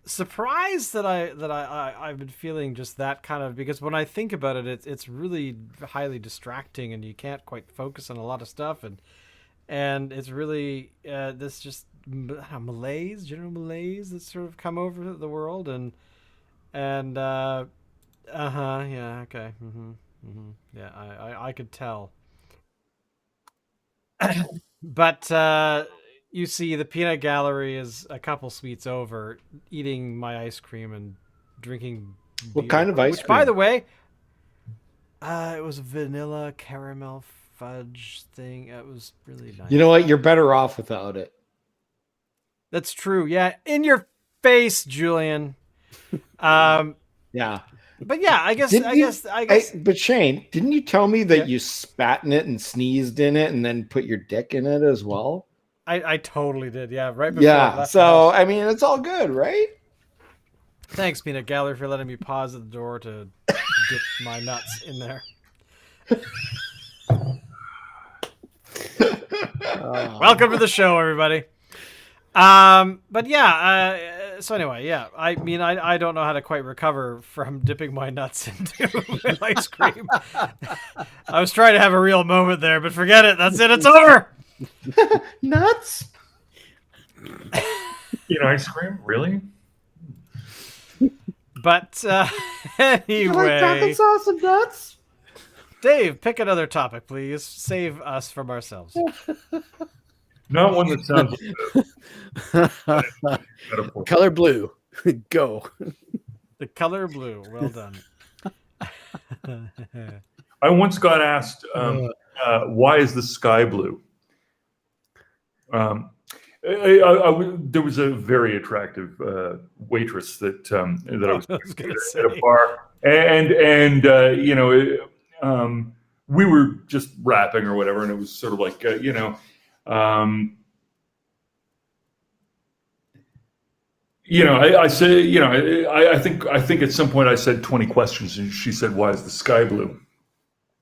surprised that I've been feeling just that kind of, because when I think about it, it's really highly distracting and you can't quite focus on a lot of stuff, and it's really this just general malaise that's sort of come over the world, and yeah, okay, yeah, I could tell. But you see, the peanut gallery is a couple suites over, eating my ice cream and drinking What beer. kind of ice Which, by cream? the way, it was a vanilla caramel fudge thing. It was really nice. You know what? You're better off without it. That's true. Yeah, in your face, Julian. Yeah. But yeah, I guess. But Shane, didn't you tell me that Yeah. you spat in it and sneezed in it and then put your dick in it as well? I totally did. Yeah, right before I Yeah. left the So house. I mean, it's all good, right? Thanks, Peanut Gallery, for letting me pause at the door to dip my nuts in there. Welcome to the show, everybody. But yeah, so anyway, yeah, I mean, I don't know how to quite recover from dipping my nuts into ice cream. I was trying to have a real moment there, but forget it. That's it. It's over. Nuts? Ice cream? Really? But anyway, sauce and nuts? Dave, pick another topic, please. Save us from ourselves. Not one that sounds like a metaphor. Color blue. Go. The color blue. Well done. I once got asked, why is the sky blue? There was a very attractive waitress that I was gonna at a say. bar, and we were just rapping or whatever, and it was sort of like I said, I think at some point I said 20 questions, and she said, "Why is the sky blue?"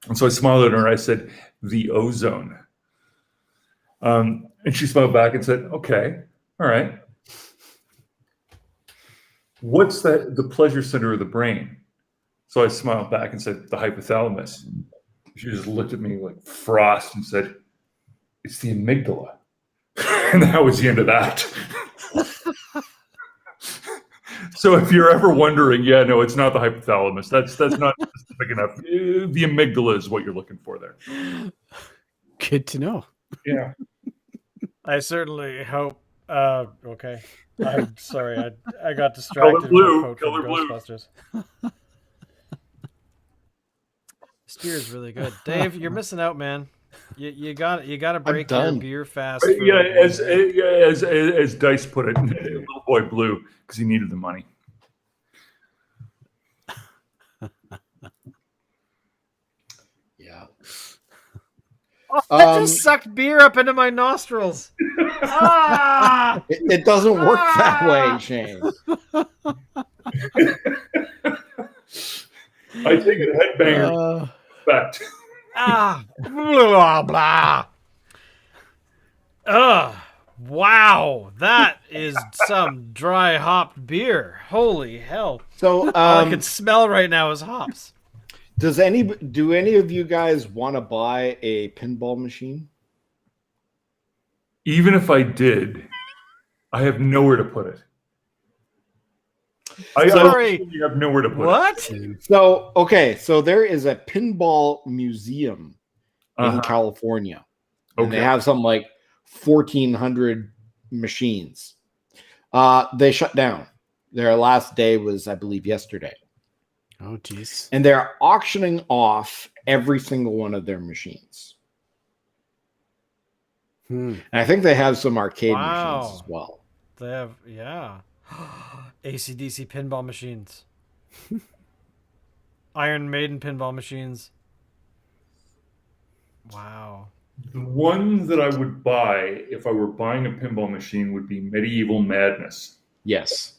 And so I smiled at her and I said, "The ozone." And she smiled back and said, "Okay, all right. What's the pleasure center of the brain?" So I smiled back and said, "The hypothalamus." She just looked at me like frost and said, "It's the amygdala." And that was the end of that. So if you're ever wondering, yeah, no, it's not the hypothalamus. That's not specific enough. The amygdala is what you're looking for there. Good to know. Yeah. I certainly hope. Okay. I'm sorry. I got distracted with blue, a quote from color blue. Ghostbusters. This beer is really good, Dave. You're missing out, man. You got to break your done. beer fast. For Yeah, like one as day. as Dice put it, little boy blue because he needed the money. Yeah. Oh, I just sucked beer up into my nostrils. Ah! It doesn't work that way, Shane. I take it headbanger effect. Blah blah. Wow, that is some dry hopped beer. Holy hell! So All I can smell right now is hops. do any of you guys want to buy a pinball machine? Even if I did, I have nowhere to put it. I literally have nowhere to put What? it. So there is a pinball museum in California. And they have something like 1,400 machines. They shut down. Their last day was, I believe, yesterday. Oh, geez. And they're auctioning off every single one of their machines. And I think they have some arcade machines as well. They have, yeah. AC/DC pinball machines. Iron Maiden pinball machines. Wow. The one that I would buy if I were buying a pinball machine would be Medieval Madness. Yes.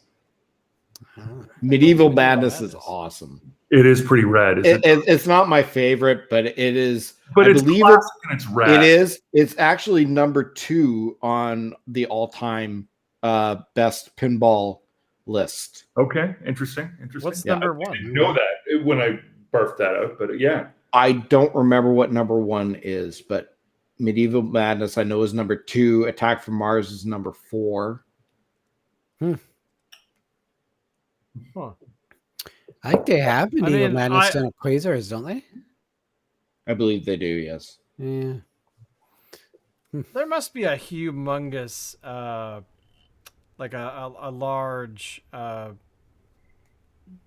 Oh. Medieval Medieval Madness is Madness. awesome. It is pretty rad, isn't it? It's not my favorite, but it is. But I it's believe classic and it's rad. it is. It's actually number 2 on the all-time best pinball list. Okay, interesting. What's Yeah. number I one? didn't know that when I barfed that out, but yeah. I don't remember what number 1 is, but Medieval Madness I know is number 2. Attack from Mars is number 4. Huh. I think they have Medieval mean, Madness done at Quasars, don't they? I believe they do. Yes. Yeah. There must be a humongous, like a large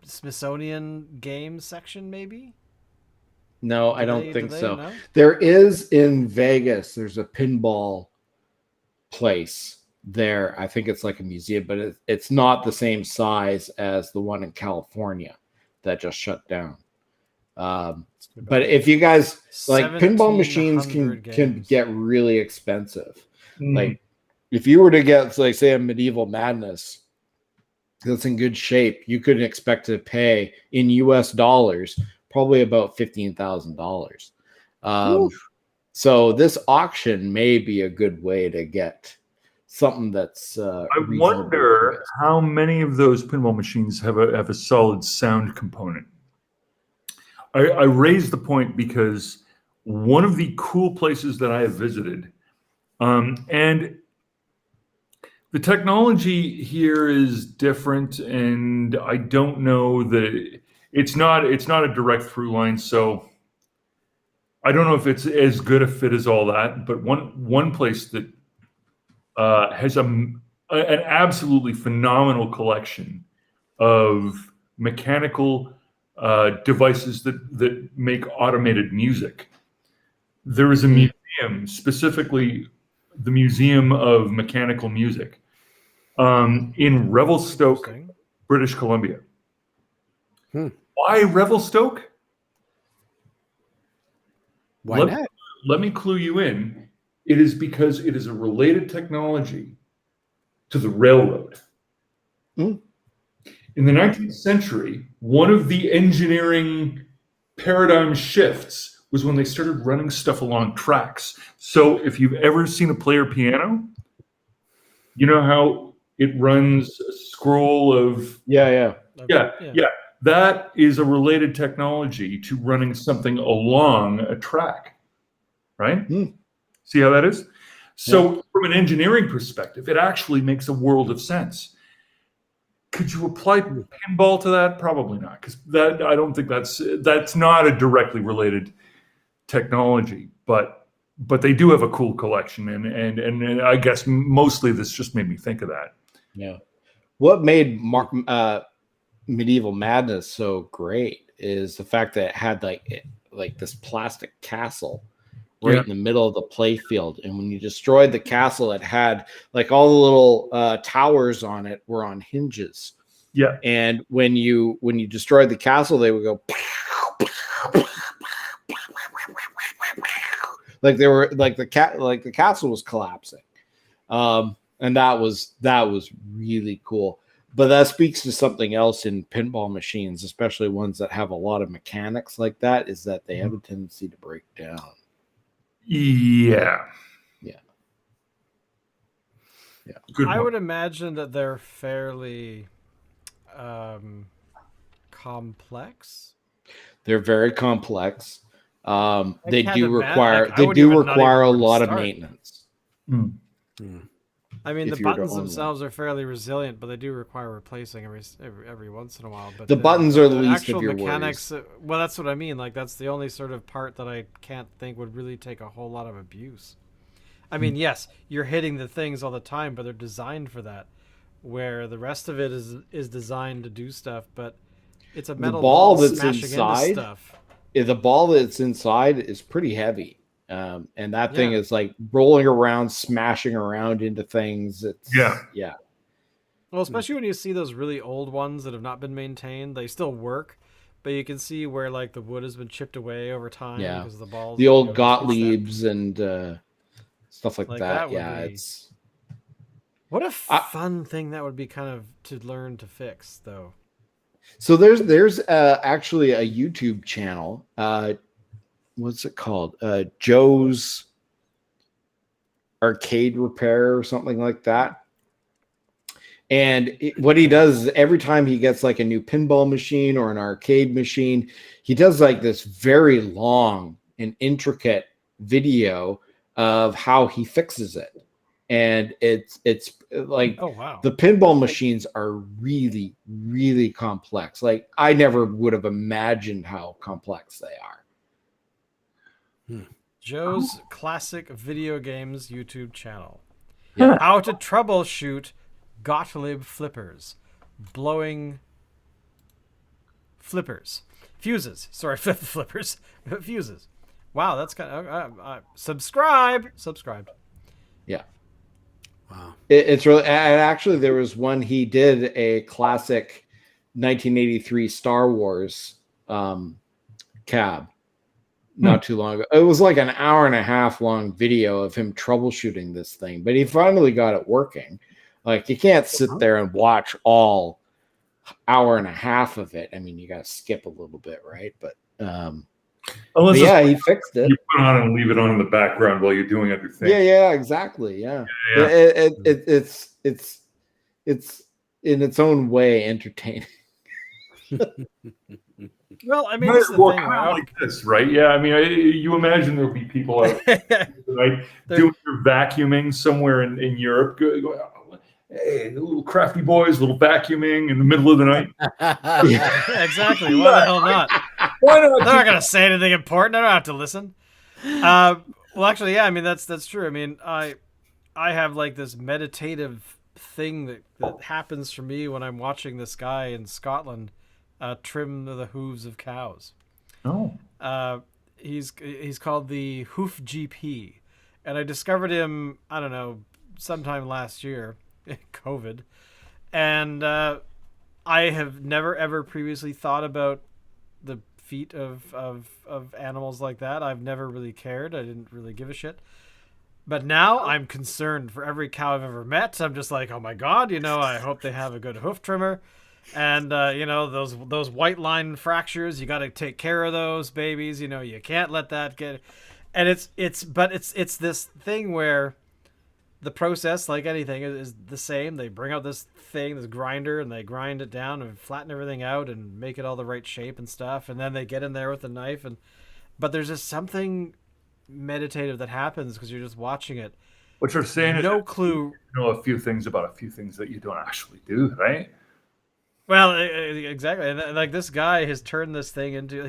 Smithsonian game section, maybe. No, I Do don't they- think do they so. know? There is in Vegas. There's a pinball place there. I think it's like a museum, but it's not the same size as the one in California that just shut down. But if you guys like, pinball machines can 1,700 get really expensive. Mm. Like if you were to get, like, say, a Medieval Madness that's in good shape, you could expect to pay in US dollars probably about $15,000. So this auction may be a good way to get something that's I reasonably wonder priced. how many of those pinball machines have a solid sound component. I raised the point because one of the cool places that I have visited, and the technology here is different, and I don't know that it's not a direct through line, so I don't know if it's as good a fit as all that. But one place that has an absolutely phenomenal collection of mechanical devices that make automated music. There is a museum, specifically the Museum of Mechanical Music, in Revelstoke, Interesting. British Columbia. Hmm. Why Revelstoke? Why let, not? Let me clue you in. It is because it is a related technology to the railroad. Hmm. In the 19th century, one of the engineering paradigm shifts was when they started running stuff along tracks. So if you've ever seen a player piano, you know how it runs a scroll of Yeah. yeah. That is a related technology to running something along a track, right? See how that is? So from an engineering perspective, it actually makes a world of sense. Could you apply pinball to that? Probably not, because that, I don't think that's not a directly related technology, but they do have a cool collection, and I guess mostly this just made me think of that. Yeah. What made Medieval Madness so great is the fact that it had like this plastic castle right in the middle of the play field, and when you destroyed the castle, it had like all the little towers on it were on hinges. Yeah. And when you destroyed the castle, they would go like they were like the castle was collapsing. And that was really cool. But that speaks to something else in pinball machines, especially ones that have a lot of mechanics like that, is that they have a tendency to break down. Yeah. Good I one. would imagine that they're fairly complex. They're very complex. They can't do imagine- require like, I wouldn't even not a even know where to lot of start. maintenance. I mean, If the you were to buttons own one. themselves are fairly resilient, but they do require replacing every once in a while. But The buttons are the least actual of your mechanics. Well, that's what I mean. Like, that's the only sort of part that I can't think would really take a whole lot of abuse. I mean, yes, you're hitting the things all the time, but they're designed for that. Where the rest of it is designed to do stuff, but it's a metal ball ball that's smashing inside- into stuff. The ball that's inside is pretty heavy. And that thing Yeah. is like rolling around, smashing around into things. Well, especially when you see those really old ones that have not been maintained, they still work, but you can see where like the wood has been chipped away over time Yeah. because of the balls. The old you know, it's that- Gottliebs and stuff like Like, that. that would Yeah, be- it's What a fun thing that would be, kind of to learn to fix, though. so there's actually a YouTube channel. What's it called? Joe's Arcade Repair or something like that. And what he does is every time he gets like a new pinball machine or an arcade machine, he does like this very long and intricate video of how he fixes it. And it's like, Oh wow! the pinball machines are really, really complex. Like, I never would have imagined how complex they are. Joe's Classic Video Games YouTube channel. Yeah. How to troubleshoot Gottlieb flippers, blowing flippers, fuses. Sorry, flippers, fuses. Wow, that's kind of subscribed. Yeah. Wow. It's really, and actually there was one, he did a classic 1983 Star Wars cab not too long ago. It was like an hour and a half long video of him troubleshooting this thing, but he finally got it working. Like, you can't sit there and watch all hour and a half of it. I mean, you got to skip a little bit, right? But Unless yeah, he fixed it. you put it on and leave it on in the background while you're doing other things. Yeah, exactly. Yeah. Yeah. It's in its own way entertaining. Well, I mean, Well, this is the thing, kind of right? like this, right? Yeah, I mean, you imagine there'll be people out right doing their vacuuming somewhere in Europe. Hey, little crafty boys, little vacuuming in the middle of the night. Exactly. Why the hell not? Why not? They're not going to say anything important. I don't have to listen. Well, actually, yeah. I mean, that's true. I mean, I have like this meditative thing that happens for me when I'm watching this guy in Scotland trim the hooves of cows. Oh. He's called the Hoof GP, and I discovered him, I don't know, sometime last year, COVID, and I have never ever previously thought about the feet of animals like that. I've never really cared. I didn't really give a shit. But now I'm concerned for every cow I've ever met. I'm just like, oh my god, I hope they have a good hoof trimmer. And those white line fractures, you got to take care of those babies. You can't let that get. And it's this thing where the process, like anything, is the same. They bring out this thing, this grinder, and they grind it down and flatten everything out and make it all the right shape and stuff. And then they get in there with a knife, but there's just something meditative that happens because you're just watching it. What you're saying is no clue. You know a few things about a few things that you don't actually do, right? Well, exactly. And like this guy has turned this thing into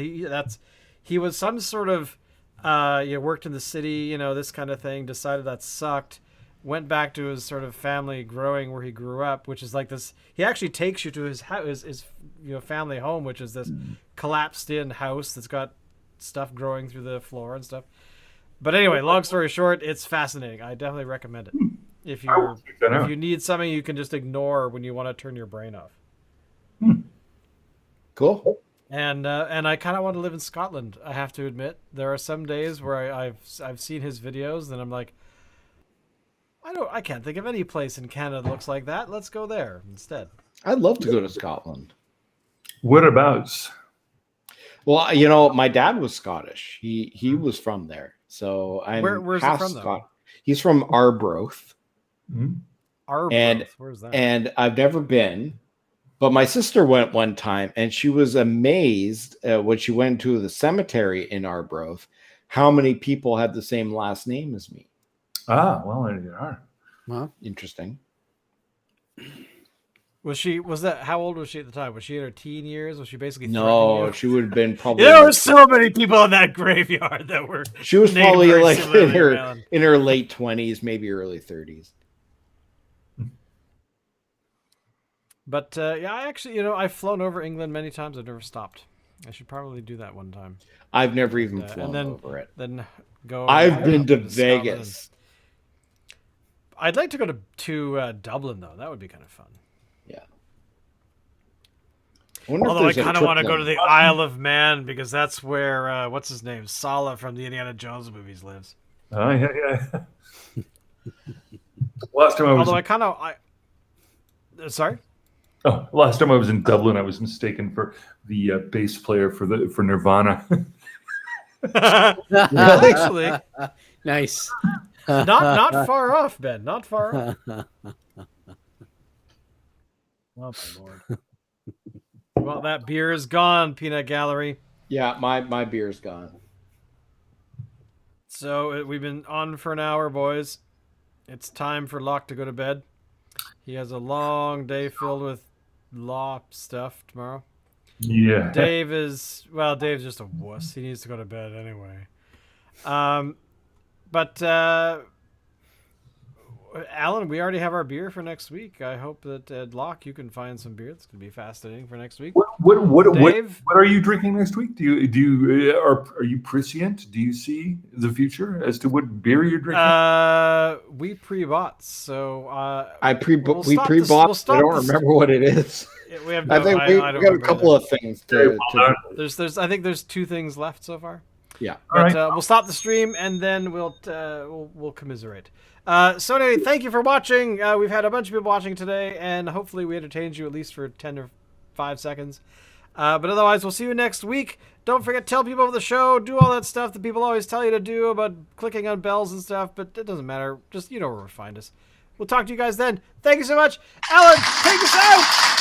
he was some sort of worked in the city, this kind of thing, decided that sucked, went back to his sort of family growing where he grew up, which is like this. He actually takes you to his house, his family home, which is this collapsed in house that's got stuff growing through the floor and stuff. But anyway, long story short, it's fascinating. I definitely recommend it. If you need something you can just ignore when you want to turn your brain off. Cool. And I kind of want to live in Scotland. I have to admit, there are some days where I've seen his videos, and I'm like, I can't think of any place in Canada that looks like that. Let's go there instead. I'd love to go to Scotland. Whereabouts? Well, my dad was Scottish. He was from there, so I'm where's he from, though? He's from Arbroath. Mm-hmm. Arbroath, where's that? And I've never been. But my sister went one time, and she was amazed when she went to the cemetery in Arbroath how many people had the same last name as me. Ah, well, there you are. Well, interesting. How old was she at the time? Was she in her teen years? Was she basically No, she would have been probably. There were so many people in that graveyard that were. She was probably like similarly, in her late 20s, maybe early 30s. But I actually, I've flown over England many times. I've never stopped. I should probably do that one time. I've never even flown over it. Then go. I've been to Vegas. I'd like to go to Dublin though. That would be kind of fun. Yeah. wonder if Although I there's a kind of trip want to go down. to the Isle of Man because that's where what's his name, Sala from the Indiana Jones movies lives. Yeah. Last time I was Although I kind of sorry. last time I was in Dublin, I was mistaken for the bass player for Nirvana. Actually, Nice. not far off, Ben. Not far off. Oh my lord. Well, that beer is gone, Peanut Gallery. Yeah, my beer's gone. So we've been on for an hour, boys. It's time for Locke to go to bed. He has a long day filled with law stuff tomorrow. Yeah. Dave's just a wuss. He needs to go to bed anyway. But Alan, we already have our beer for next week. I hope that Locke, you can find some beer that's going to be fascinating for next week. What Dave? are you drinking next week? Do you are you prescient? Do you see the future as to what beer you're drinking? We pre-bought, so We we'll pre-bought. we'll stop I don't this- remember what it is. we have I think we don't got a remember couple either. of things to There's I think there's 2 things left so far. yeah. All But right. we'll stop the stream and then we'll commiserate. So anyway, thank you for watching. We've had a bunch of people watching today, and hopefully we entertained you at least for 10 or 5 seconds. But otherwise, we'll see you next week. Don't forget, tell people about the show. Do all that stuff that people always tell you to do about clicking on bells and stuff, but it doesn't matter. Just, you know where to find us. We'll talk to you guys then. Thank you so much. Alan, take us out!